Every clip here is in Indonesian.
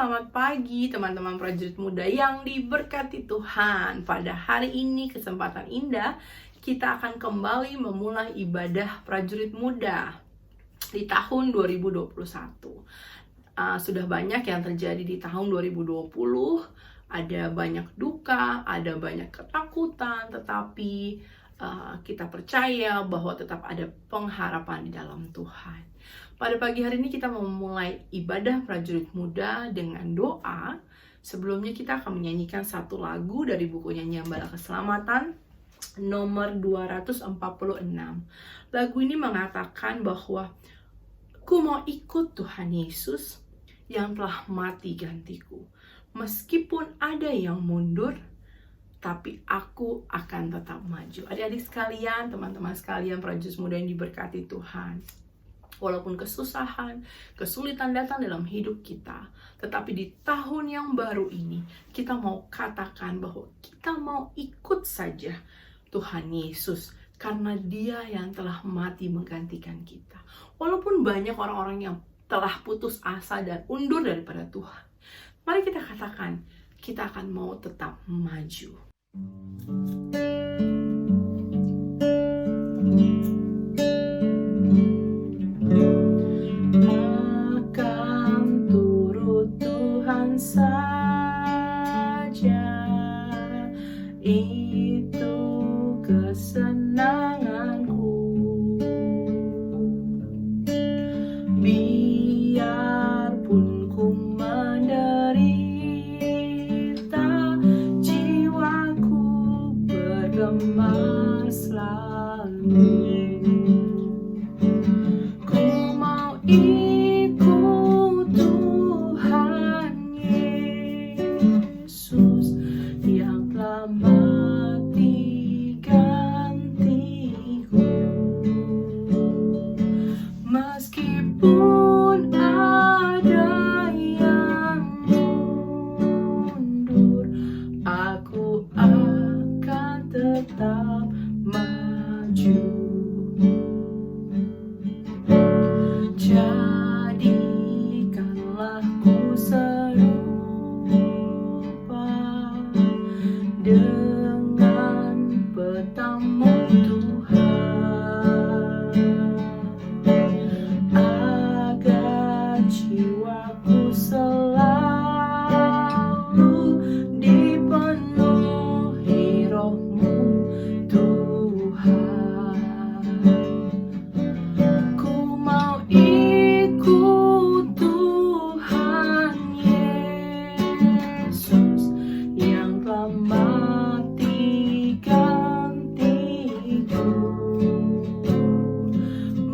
selamat pagi teman-teman prajurit muda yang diberkati Tuhan. Pada hari ini kesempatan indah kita akan kembali memulai ibadah prajurit muda di tahun 2021. Sudah banyak yang terjadi di tahun 2020. Ada banyak duka, ada banyak ketakutan, tetapi kita percaya bahwa tetap ada pengharapan di dalam Tuhan. Pada pagi hari ini kita memulai ibadah prajurit muda dengan doa. Sebelumnya kita akan menyanyikan satu lagu dari buku nyanyian Bala Keselamatan nomor 246. Lagu ini mengatakan bahwa ku mau ikut Tuhan Yesus yang telah mati gantiku. Meskipun ada yang mundur, tapi aku akan tetap maju. Adik-adik sekalian, teman-teman sekalian, prajurit muda yang diberkati Tuhan. Walaupun kesusahan, kesulitan datang dalam hidup kita, tetapi di tahun yang baru ini, kita mau katakan bahwa kita mau ikut saja Tuhan Yesus, karena Dia yang telah mati menggantikan kita. Walaupun banyak orang-orang yang telah putus asa dan undur daripada Tuhan, mari kita katakan, kita akan mau tetap maju. Akan turut Tuhan saja, itu kesenanganku. Biarpun ku menderita, jiwaku bergema selalu. Ku mau ikut Tuhan Yesus yang telah mati gantiku. Meskipun ada yang mundur, aku akan tetap maju. Jadikanlah ku serupa dengan petamu Tuhan, agar jiwaku selalu dipenuhi Roh-Mu Tuhan. Ku mau ikut Tuhan Yesus yang telah mati gantiku.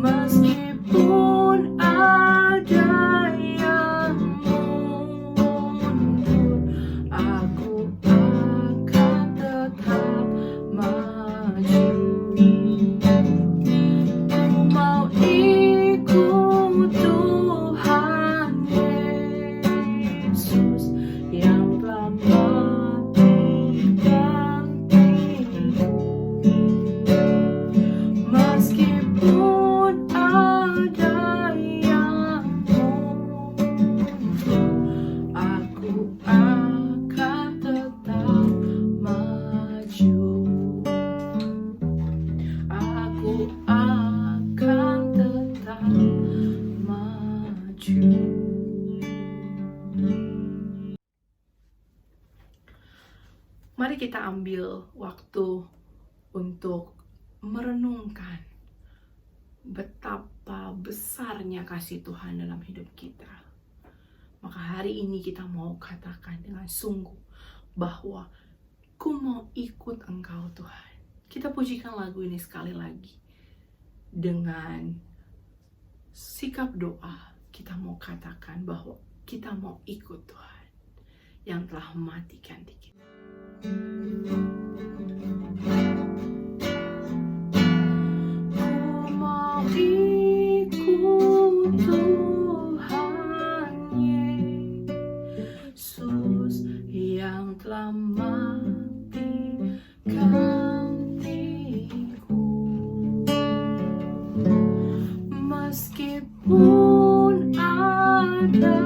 Meskipun ada yang mundur, aku akan tetap maju. Ku mau ikut Tuhan Yesus yang telah mati gantiku. Meskipun ada yang mundur, aku akan tetap maju. Aku akan tetap maju. Mari kita ambil waktu untuk merenungkan betapa besarnya kasih Tuhan dalam hidup kita. Maka hari ini kita mau katakan dengan sungguh bahwa ku mau ikut Engkau Tuhan. Kita pujikan lagu ini sekali lagi. Dengan sikap doa, kita mau katakan bahwa kita mau ikut Tuhan yang telah mati ganti kita. Ku mau ikut Tuhan Yesus yang telah mati gantiku. Meskipun ada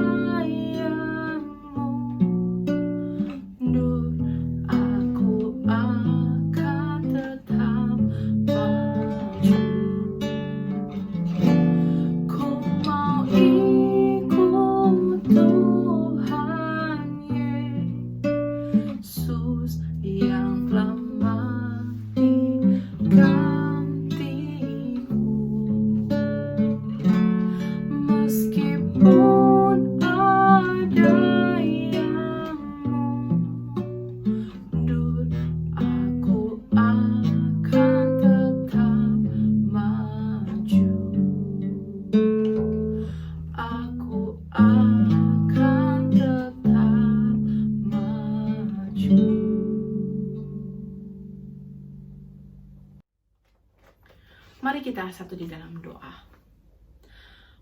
yang Kita satu di dalam doa.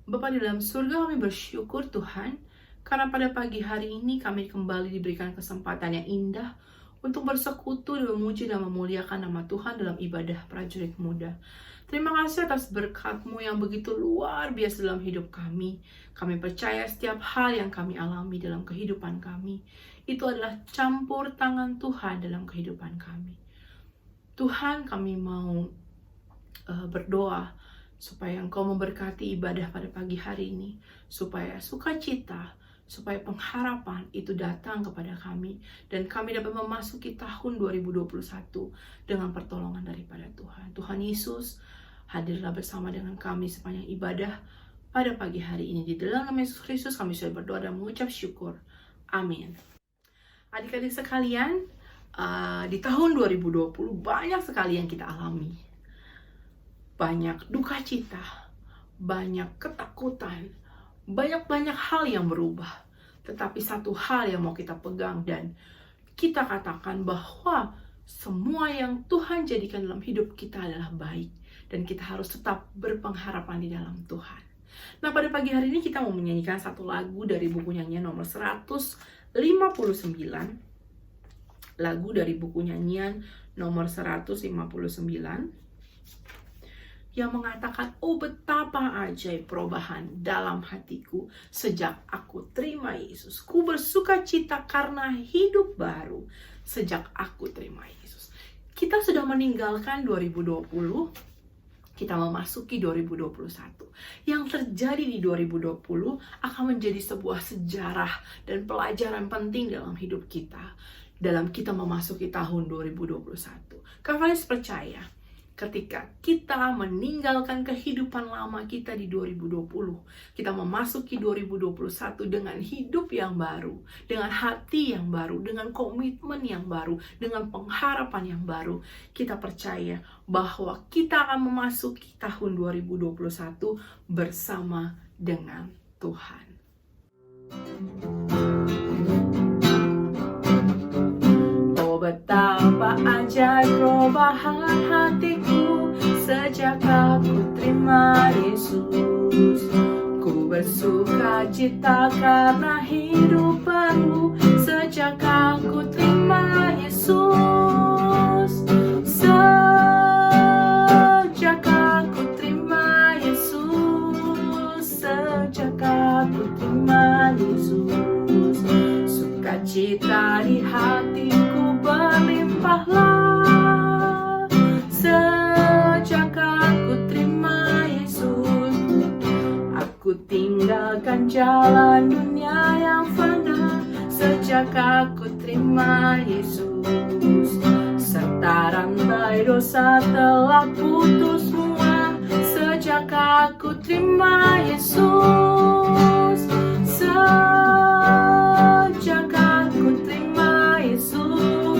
Bapa di dalam surga, kami bersyukur Tuhan, karena pada pagi hari ini kami kembali diberikan kesempatan yang indah untuk bersekutu dan memuji dan memuliakan nama Tuhan dalam ibadah prajurit muda. Terima kasih atas berkat-Mu yang begitu luar biasa dalam hidup kami. Kami percaya setiap hal yang kami alami dalam kehidupan kami, itu adalah campur tangan Tuhan dalam kehidupan kami. Tuhan, kami mau berdoa supaya Engkau memberkati ibadah pada pagi hari ini, supaya sukacita, supaya pengharapan itu datang kepada kami, dan kami dapat memasuki tahun 2021 dengan pertolongan daripada Tuhan. Tuhan Yesus, hadirlah bersama dengan kami sepanjang ibadah pada pagi hari ini. Di dalam nama Yesus Kristus kami sudah berdoa dan mengucap syukur. Amin. Adik-adik sekalian, di tahun 2020 banyak sekali yang kita alami. Banyak duka cita, banyak ketakutan, banyak hal yang berubah. Tetapi satu hal yang mau kita pegang dan kita katakan bahwa semua yang Tuhan jadikan dalam hidup kita adalah baik. Dan kita harus tetap berpengharapan di dalam Tuhan. Nah, pada pagi hari ini kita mau menyanyikan satu lagu dari buku nyanyian nomor 159. Lagu dari buku nyanyian nomor 159. Yang mengatakan, oh betapa ajaib perubahan dalam hatiku sejak aku terima Yesus. Ku bersuka cita karena hidup baru sejak aku terima Yesus. Kita sudah meninggalkan 2020, kita memasuki 2021. Yang terjadi di 2020 akan menjadi sebuah sejarah dan pelajaran penting dalam hidup kita, dalam kita memasuki tahun 2021. Kavalis percaya, ketika kita meninggalkan kehidupan lama kita di 2020, kita memasuki 2021 dengan hidup yang baru, dengan hati yang baru, dengan komitmen yang baru, dengan pengharapan yang baru. Kita percaya bahwa kita akan memasuki tahun 2021 bersama dengan Tuhan. Betapa ajaib perubahan hatiku sejak aku terima Yesus. Ku bersuka cita karena hidup baru sejak aku terima Yesus. Sejak aku terima Yesus, sejak aku terima Yesus, sukacita di hatiku berlimpahlah sejak aku terima Yesus. Aku tinggalkan jalan dunia yang fana sejak aku terima Yesus. Serta rantai dosa telah putus semua sejak aku terima Yesus. Sejak aku terima Yesus,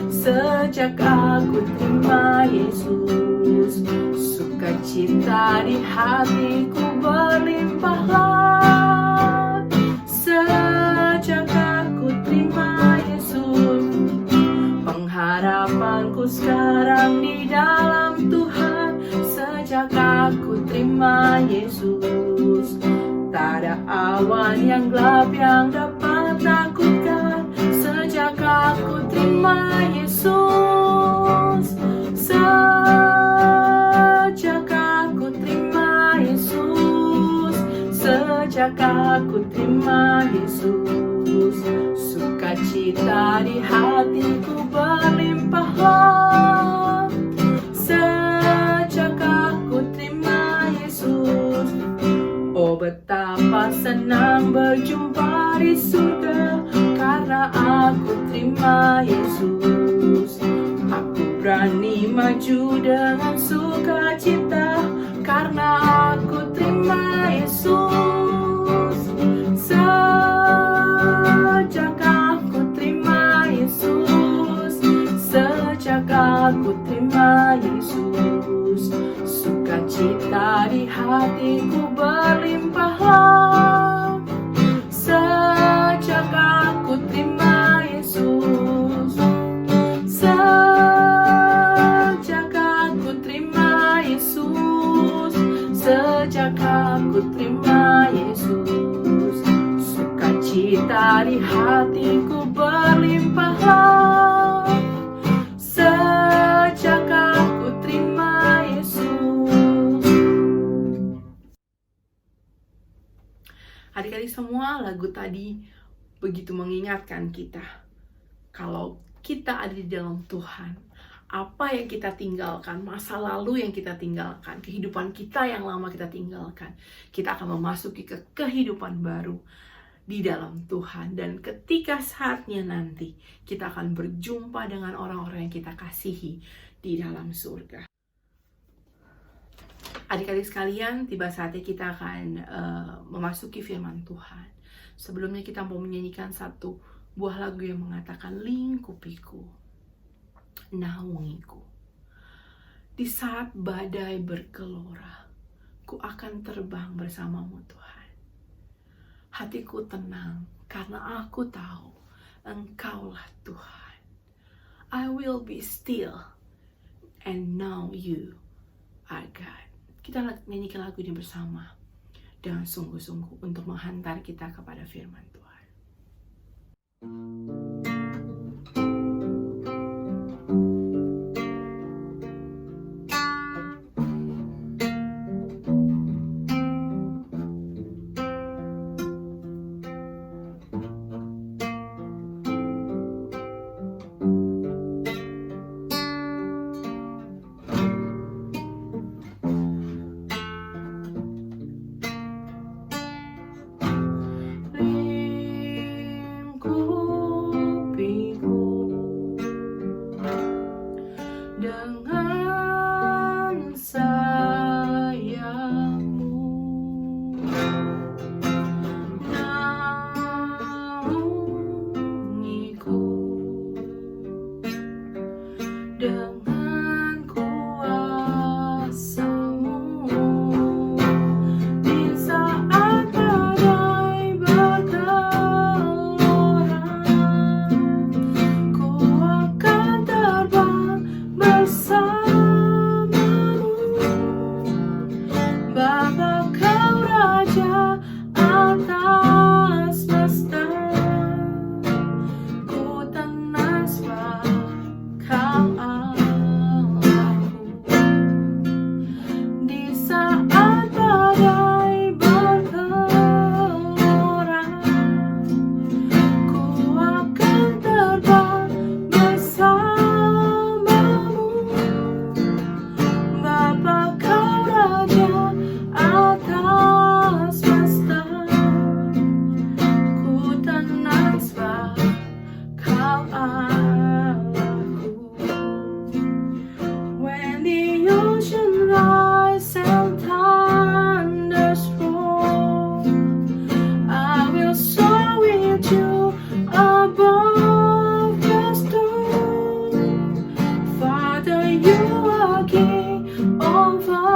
sejak aku terima Yesus, sukacita di hatiku berlimpahlah sejak aku terima Yesus. Pengharapanku sekarang di dalam Tuhan sejak aku terima Yesus. Tak ada awan yang gelap yang dapat takutkan sejak aku terima Yesus. Sejak aku terima Yesus, sejak aku terima Yesus, sukacita di hatiku berlimpahlah sejak aku terima Yesus. Oh betapa senang berjumpa di surga karena aku terima Yesus. Aku berani maju dengan sukacita karena aku terima Yesus. Sejak aku terima Yesus, sejak aku terima Yesus, sukacita di hatiku berlimpahlah sejak aku terima Yesus. Sejak aku terima Yesus, ku terima Yesus, sukacita di hatiku berlimpahlah sejak aku terima Yesus. Adik-adik semua, lagu tadi begitu mengingatkan kita kalau kita ada di dalam Tuhan, apa yang kita tinggalkan, masa lalu yang kita tinggalkan, kehidupan kita yang lama kita tinggalkan, kita akan memasuki ke kehidupan baru di dalam Tuhan. Dan ketika saatnya nanti, kita akan berjumpa dengan orang-orang yang kita kasihi di dalam surga. Adik-adik sekalian, tiba saatnya kita akan memasuki firman Tuhan. Sebelumnya kita mau menyanyikan satu buah lagu yang mengatakan, lingkupiku, naungiku. Di saat badai bergelora, ku akan terbang bersamamu Tuhan. Hatiku tenang karena aku tahu Engkaulah Tuhan. I will be still and know you are God. Kita nyanyikan lagu ini bersama dengan sungguh-sungguh untuk menghantar kita kepada firman Tuhan. Dengan sayangmu, naungiku dengan kuasa-Mu. Di saat badai bergelora, ku akan terbang bersamamu. Bapa, Kau Raja atas semesta, ku tenang sebab Kau Allahku. Di saat badai bergelora, ku akan terbang bersamamu. Bapa, Kau Raja atas semesta, ku tenang sebab Kau Allahku. When the ocean rise and thunders roar, I will soar with you above the storm. Father, you are King over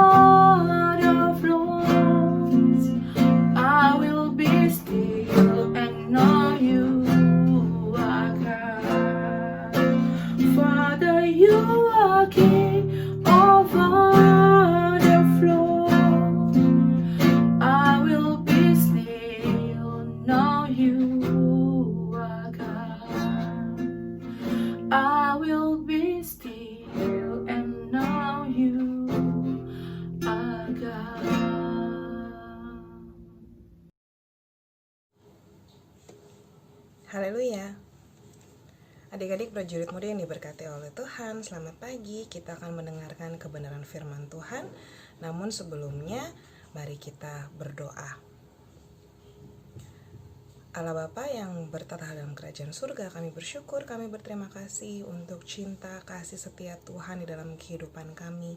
the floods. I will be still and know you are God. Father, you are King over the flood. I will be still, know you are God. I will be still and know you are God. Haleluya. Adik-adik prajurit muda yang diberkati oleh Tuhan, selamat pagi. Kita akan mendengarkan kebenaran firman Tuhan. Namun sebelumnya, mari kita berdoa. Allah Bapa yang bertata dalam kerajaan surga, kami bersyukur, kami berterima kasih untuk cinta, kasih setia Tuhan di dalam kehidupan kami.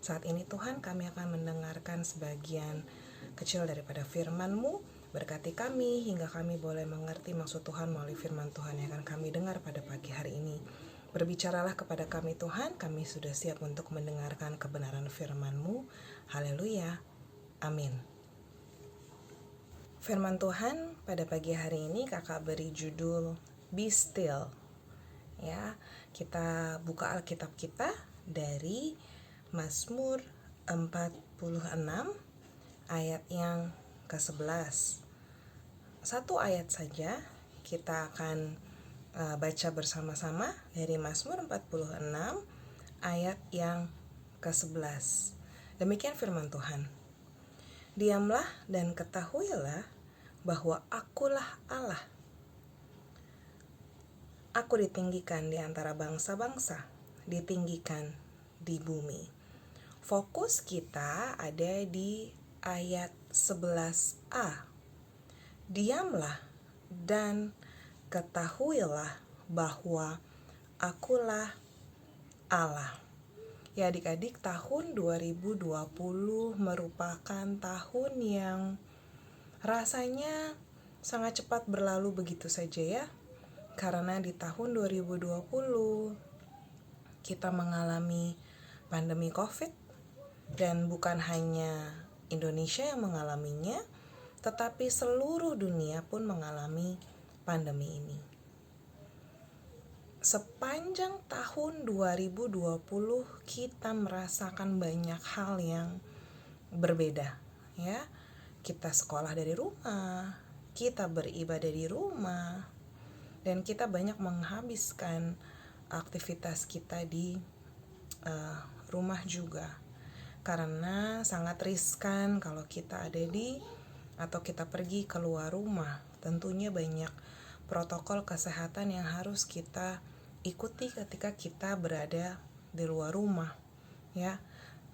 Saat ini Tuhan, kami akan mendengarkan sebagian kecil daripada firman-Mu. Berkati kami hingga kami boleh mengerti maksud Tuhan melalui firman Tuhan yang akan kami dengar pada pagi hari ini. Berbicaralah kepada kami Tuhan, kami sudah siap untuk mendengarkan kebenaran firman-Mu. Haleluya. Amin. Firman Tuhan pada pagi hari ini kakak beri judul Be Still. Ya, kita buka Alkitab kita dari Mazmur 46 ayat yang ke-11. Satu ayat saja kita akan baca bersama-sama dari Mazmur 46 ayat yang ke-11. Demikian firman Tuhan. Diamlah dan ketahuilah bahwa akulah Allah. Aku ditinggikan di antara bangsa-bangsa, ditinggikan di bumi. Fokus kita ada di ayat 11a. Diamlah dan ketahuilah bahwa akulah Allah. Ya adik-adik, tahun 2020 merupakan tahun yang rasanya sangat cepat berlalu begitu saja ya. Karena di tahun 2020 kita mengalami pandemi COVID, dan bukan hanya Indonesia yang mengalaminya, tetapi seluruh dunia pun mengalami pandemi ini. Sepanjang tahun 2020 kita merasakan banyak hal yang berbeda ya. Kita sekolah dari rumah, kita beribadah di rumah, dan kita banyak menghabiskan aktivitas kita di rumah juga. Karena sangat riskan kalau kita ada di atau kita pergi keluar rumah. Tentunya banyak protokol kesehatan yang harus kita ikuti ketika kita berada di luar rumah ya.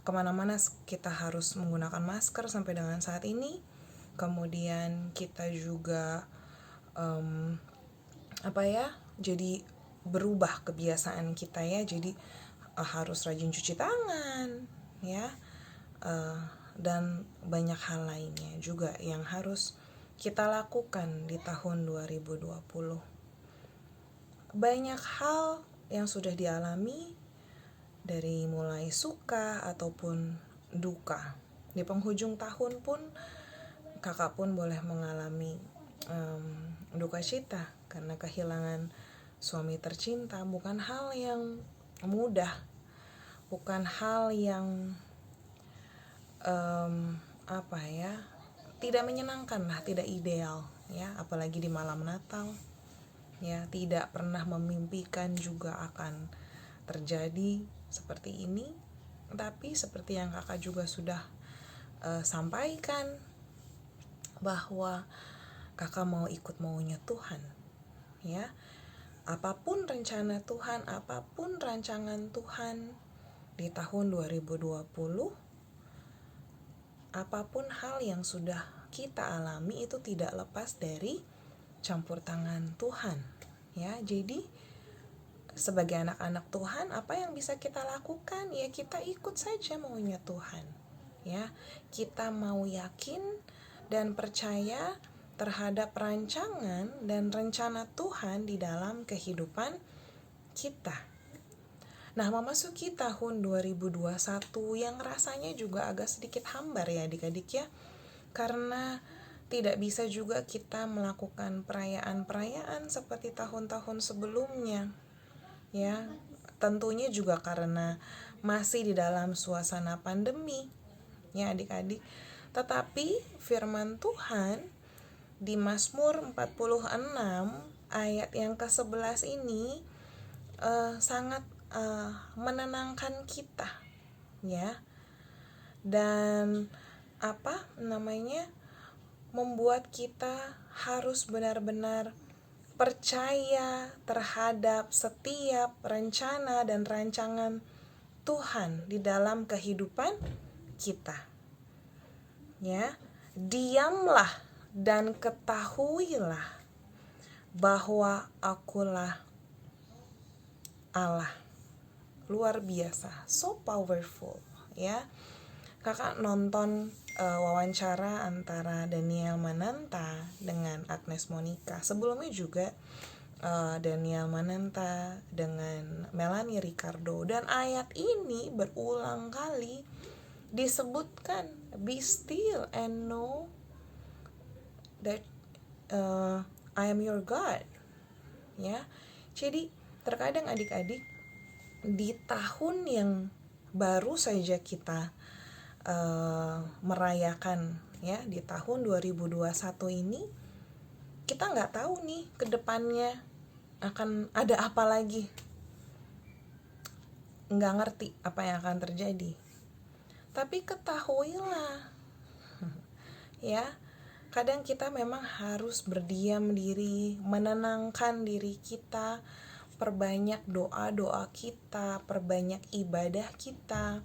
Kemana-mana kita harus menggunakan masker sampai dengan saat ini. Kemudian kita juga jadi berubah kebiasaan kita ya. Jadi harus rajin cuci tangan ya, dan banyak hal lainnya juga yang harus kita lakukan di tahun 2020. Banyak hal yang sudah dialami, dari mulai suka ataupun duka. Di penghujung tahun pun kakak pun boleh mengalami duka cita karena kehilangan suami tercinta. Bukan hal yang mudah, bukan hal yang tidak menyenangkan lah, tidak ideal ya, apalagi di malam Natal ya. Tidak pernah memimpikan juga akan terjadi seperti ini, tapi seperti yang kakak juga sudah sampaikan, bahwa kakak mau ikut maunya Tuhan ya. Apapun rencana Tuhan, apapun rancangan Tuhan di tahun 2020, apapun hal yang sudah kita alami itu tidak lepas dari campur tangan Tuhan ya. Jadi sebagai anak-anak Tuhan, apa yang bisa kita lakukan? Ya kita ikut saja maunya Tuhan ya. Kita mau yakin dan percaya terhadap rancangan dan rencana Tuhan di dalam kehidupan kita. Nah, memasuki tahun 2021 yang rasanya juga agak sedikit hambar ya adik-adik ya. Karena tidak bisa juga kita melakukan perayaan-perayaan seperti tahun-tahun sebelumnya ya. Tentunya juga karena masih di dalam suasana pandemi ya adik-adik. Tetapi firman Tuhan di Mazmur 46 ayat yang ke-11 ini sangat menenangkan kita ya. Dan membuat kita harus benar-benar percaya terhadap setiap rencana dan rancangan Tuhan di dalam kehidupan kita ya. Diamlah dan ketahuilah bahwa akulah Allah. Luar biasa, so powerful ya. Kakak nonton wawancara antara Daniel Mananta dengan Agnes Monica. Sebelumnya juga Daniel Mananta dengan Melanie Ricardo. Dan ayat ini berulang kali disebutkan, be still and know that I am your God ya. Jadi terkadang adik-adik di tahun yang baru saja kita merayakan ya di tahun 2021 ini kita nggak tahu nih ke depannya akan ada apa lagi, nggak ngerti apa yang akan terjadi. Tapi ketahuilah ya, kadang kita memang harus berdiam diri, menenangkan diri kita, perbanyak doa-doa kita, perbanyak ibadah kita,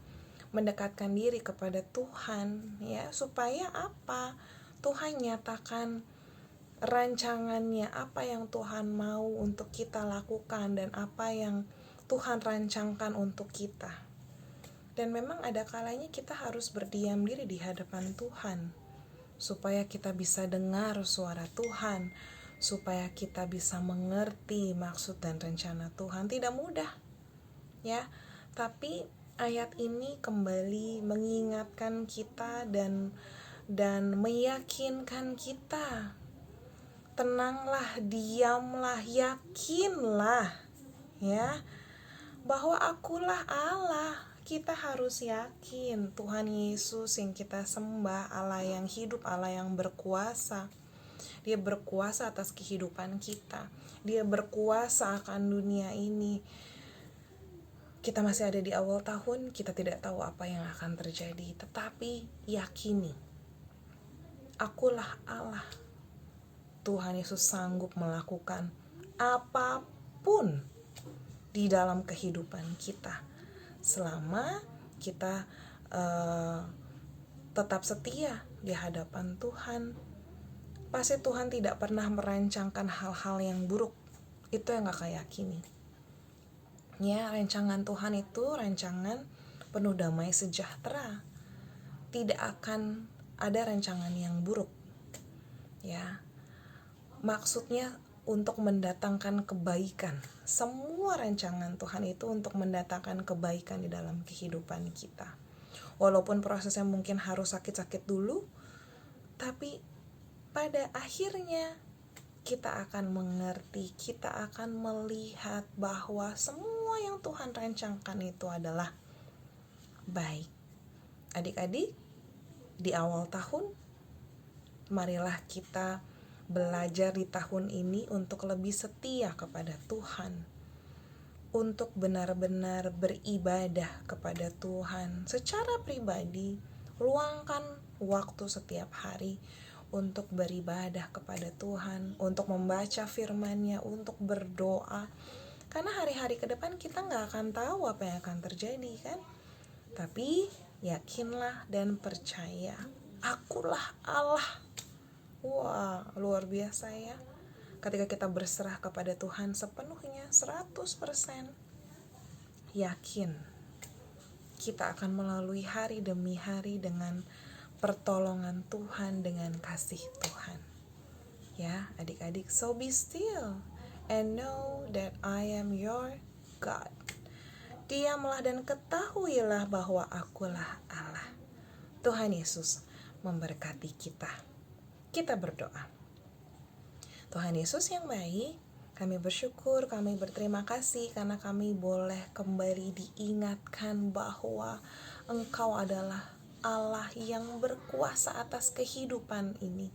mendekatkan diri kepada Tuhan ya, supaya apa? Tuhan nyatakan rancangannya, apa yang Tuhan mau untuk kita lakukan dan apa yang Tuhan rancangkan untuk kita. Dan memang ada kalanya kita harus berdiam diri di hadapan Tuhan supaya kita bisa dengar suara Tuhan, supaya kita bisa mengerti maksud dan rencana Tuhan. Tidak mudah ya, tapi ayat ini kembali mengingatkan kita dan meyakinkan kita, tenanglah, diamlah, yakinlah ya, bahwa akulah Allah. Kita harus yakin Tuhan Yesus yang kita sembah, Allah yang hidup, Allah yang berkuasa. Dia berkuasa atas kehidupan kita, Dia berkuasa akan dunia ini. Kita masih ada di awal tahun, kita tidak tahu apa yang akan terjadi, tetapi yakini, akulah Allah. Tuhan Yesus sanggup melakukan apapun di dalam kehidupan kita, selama kita tetap setia di hadapan Tuhan. Pasti Tuhan tidak pernah merancangkan hal-hal yang buruk. Itu yang gak yakini ya. Rancangan Tuhan itu rancangan penuh damai sejahtera. Tidak akan ada rancangan yang buruk ya. Maksudnya untuk mendatangkan kebaikan. Semua rancangan Tuhan itu untuk mendatangkan kebaikan di dalam kehidupan kita. Walaupun prosesnya mungkin harus sakit-sakit dulu, tapi pada akhirnya kita akan mengerti, kita akan melihat bahwa semua yang Tuhan rancangkan itu adalah baik. Adik-adik, di awal tahun, marilah kita belajar di tahun ini untuk lebih setia kepada Tuhan, untuk benar-benar beribadah kepada Tuhan secara pribadi. Luangkan waktu setiap hari untuk beribadah kepada Tuhan, untuk membaca firman-Nya, untuk berdoa. Karena hari-hari ke depan kita gak akan tahu apa yang akan terjadi kan. Tapi yakinlah dan percaya, akulah Allah. Wah, luar biasa ya. Ketika kita berserah kepada Tuhan sepenuhnya, 100%, yakin kita akan melalui hari demi hari dengan pertolongan Tuhan, dengan kasih Tuhan. Ya, adik-adik, so be still and know that I am your God. Diamlah dan ketahuilah bahwa akulah Allah. Tuhan Yesus memberkati kita. Kita berdoa. Tuhan Yesus yang baik, kami bersyukur, kami berterima kasih karena kami boleh kembali diingatkan bahwa Engkau adalah Allah yang berkuasa atas kehidupan ini,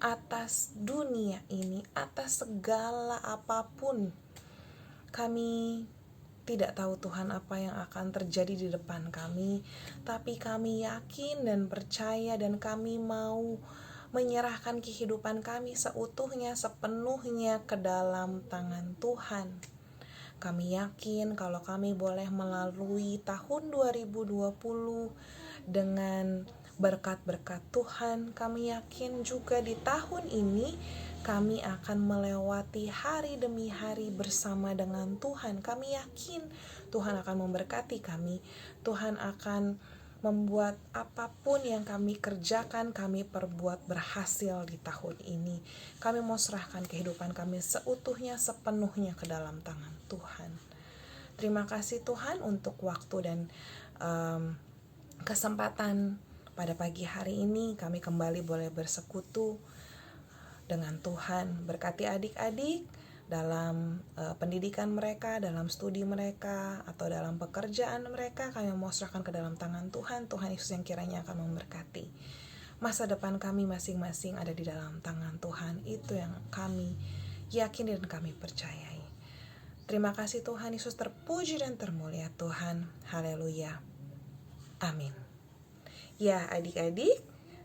atas dunia ini, atas segala apapun. Kami tidak tahu Tuhan apa yang akan terjadi di depan kami, tapi kami yakin dan percaya dan kami mau menyerahkan kehidupan kami seutuhnya, sepenuhnya ke dalam tangan Tuhan. Kami yakin kalau kami boleh melalui tahun 2020 dengan berkat-berkat Tuhan. Kami yakin juga di tahun ini kami akan melewati hari demi hari bersama dengan Tuhan. Kami yakin Tuhan akan memberkati kami. Tuhan akan membuat apapun yang kami kerjakan, kami perbuat berhasil di tahun ini. Kami mau serahkan kehidupan kami seutuhnya, sepenuhnya ke dalam tangan Tuhan. Terima kasih Tuhan untuk waktu dan kesempatan pada pagi hari ini. Kami kembali boleh bersekutu dengan Tuhan. Berkati adik-adik dalam pendidikan mereka, dalam studi mereka, atau dalam pekerjaan mereka. Kami mau serahkan ke dalam tangan Tuhan. Tuhan Yesus yang kiranya akan memberkati. Masa depan kami masing-masing ada di dalam tangan Tuhan. Itu yang kami yakini dan kami percayai. Terima kasih Tuhan Yesus, terpuji dan termulia Tuhan. Haleluya. Amin. Ya adik-adik,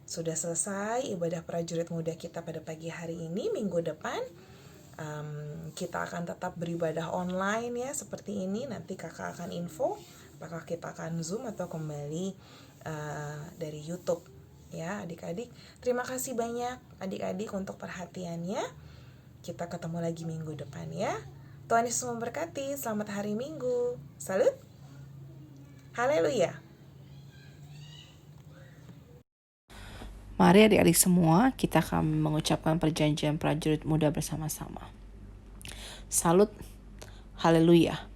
sudah selesai ibadah prajurit muda kita pada pagi hari ini. Minggu depan kita akan tetap beribadah online ya, seperti ini. Nanti kakak akan info apakah kita akan Zoom atau kembali dari YouTube ya adik-adik. Terima kasih banyak adik-adik untuk perhatiannya. Kita ketemu lagi minggu depan ya. Tuhan Yesus memberkati. Selamat hari Minggu. Salut. Haleluya. Mari adik-adik semua, kita akan mengucapkan perjanjian prajurit muda bersama-sama. Salut, haleluya.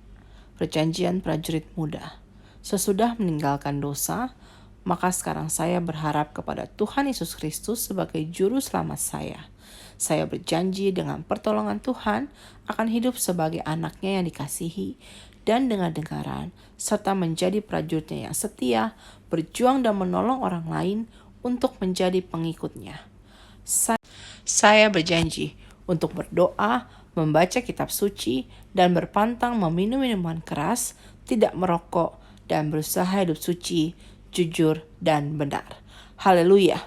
Perjanjian prajurit muda. Sesudah meninggalkan dosa, maka sekarang saya berharap kepada Tuhan Yesus Kristus sebagai juru selamat saya. Saya berjanji dengan pertolongan Tuhan akan hidup sebagai anaknya yang dikasihi dan dengar-dengaran, serta menjadi prajuritnya yang setia, berjuang dan menolong orang lain untuk menjadi pengikutnya. Saya berjanji untuk berdoa, membaca kitab suci, dan berpantang meminum minuman keras, tidak merokok, dan berusaha hidup suci, jujur, dan benar. Haleluya.